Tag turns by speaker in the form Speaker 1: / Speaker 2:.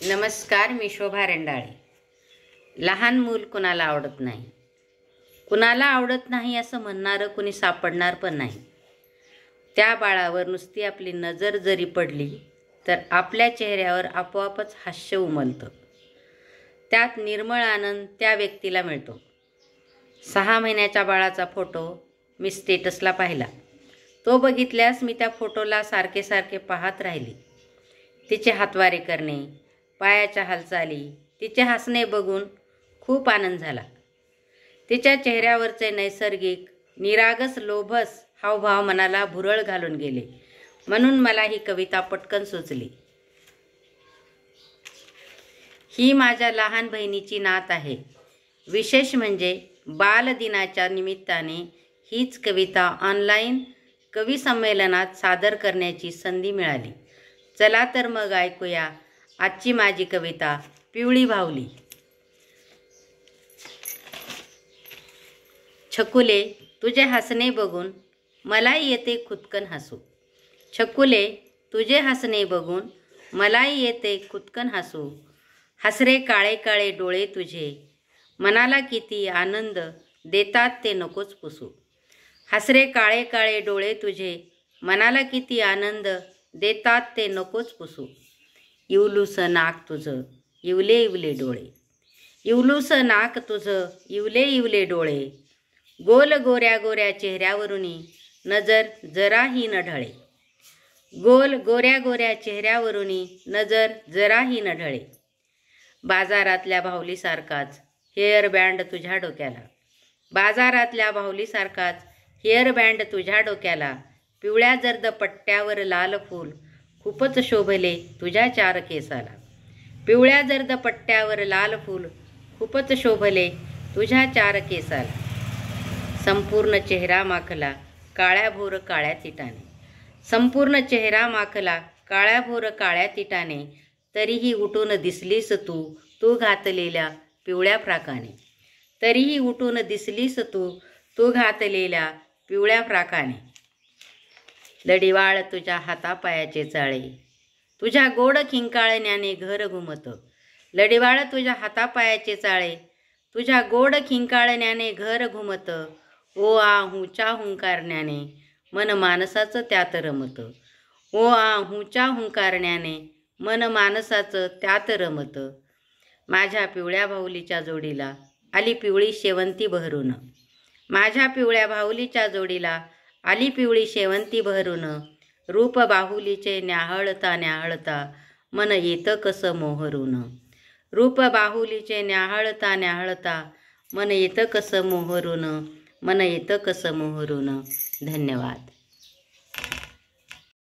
Speaker 1: नमस्कार, मी शोभा रेंडाळे। लहान मूल कुणाला आवडत नाही, कुणाला आवडत नाही असं म्हणणारं कुणी सापडणार पण नाही। त्या बाळावर नुसती आपली नजर जरी पडली तर आपल्या चेहऱ्यावर आपोआपच हास्य उमलतं। त्यात निर्मळ आनंद त्या व्यक्तीला मिळतो। 6 महिन्याच्या बाळाचा फोटो मी स्टेटसला पाहिला। तो बघितल्यास मी त्या फोटोला सारखे सारखे पाहत राहिली। तिचे हातवारे करणे, पायाच्या हालचाली, तिचे हसणे बघून खूप आनंद झाला। तिच्या चेहऱ्यावरचे नैसर्गिक निरागस लोभस हावभाव मनाला भुरळ घालून गेले, म्हणून मला ही कविता पटकन सुचली। ही माझ्या लहान बहिणीची नात आहे। विशेष म्हणजे बालदिनाच्या निमित्ताने हीच कविता ऑनलाईन कवी संमेलनात सादर करण्याची संधी मिळाली। चला तर मग ऐकूया आजची माझी कविता, पिवळी बाहुली। छकुले, तुझे हसणे बघून मलाही येते खुदकन हसू। छकुले, तुझे हसणे बघून मलाही येते खुदकन हसू। हसरे काळे काळे डोळे तुझे मनाला किती आनंद देतात ते नकोच पुसू। हसरे काळे काळे डोळे तुझे मनाला किती आनंद देतात ते नकोच पुसू। इवलूस नाक तुझं इवले इवले डोळे, इवलूस नाक तुझं इवले इवले डोळे। गोल गोऱ्या गोऱ्या चेहऱ्यावरुनी नजर जराही न ढळे। गोल गोऱ्या गोऱ्या चेहऱ्यावरुनी नजर जराही न ढळे। बाजारातल्या बाहुलीसारखाच हेअर बँड तुझ्या डोक्याला, बाजारातल्या बाहुलीसारखाच हेअर बँड तुझ्या डोक्याला। पिवळ्या जर्द पट्ट्यावर लाल फूल खूपच शोभले तुझ्या 4 केसाला। पिवळ्या जर्द पट्ट्यावर लाल फूल खूपच शोभले तुझ्या 4 केसाला। संपूर्ण चेहरा माखला काळ्याभोर काळ्या तिटाने, संपूर्ण चेहरा माखला काळ्याभोर काळ्या तिटाने। तरीही उठून दिसलीस तू, तू घातलेल्या पिवळ्या फ्राकाने। तरीही उठून दिसलीस तू, तू घातलेल्या पिवळ्या फ्राकाने। लडिवाळ तुझ्या हातापायाचे चाळे तुझ्या गोड खिंकाळण्याने घर घुमत। लडिवाळ तुझ्या हातापायाचे चाळे तुझ्या गोड खिंकाळण्याने घर घुमत। ओ आहूच्या हुंकारण्याने मन मानसाचं त्यात रमत। ओ आहूच्या हुंकारण्याने मन मानसाचं त्यात रमत। माझ्या पिवळ्या बाहुलीच्या जोडीला आली पिवळी शेवंती बहरून, माझ्या पिवळ्या बाहुलीच्या जोडीला आली पिवळी शेवंती बहरून। रूप बाहुलीचे न्याहळता न्याहळता मन येतं कसं मोहरून। रूप बाहुलीचे न्याहळता न्याहळता मन येतं कसं मोहरून, मन येतं कसं मोहरून। धन्यवाद।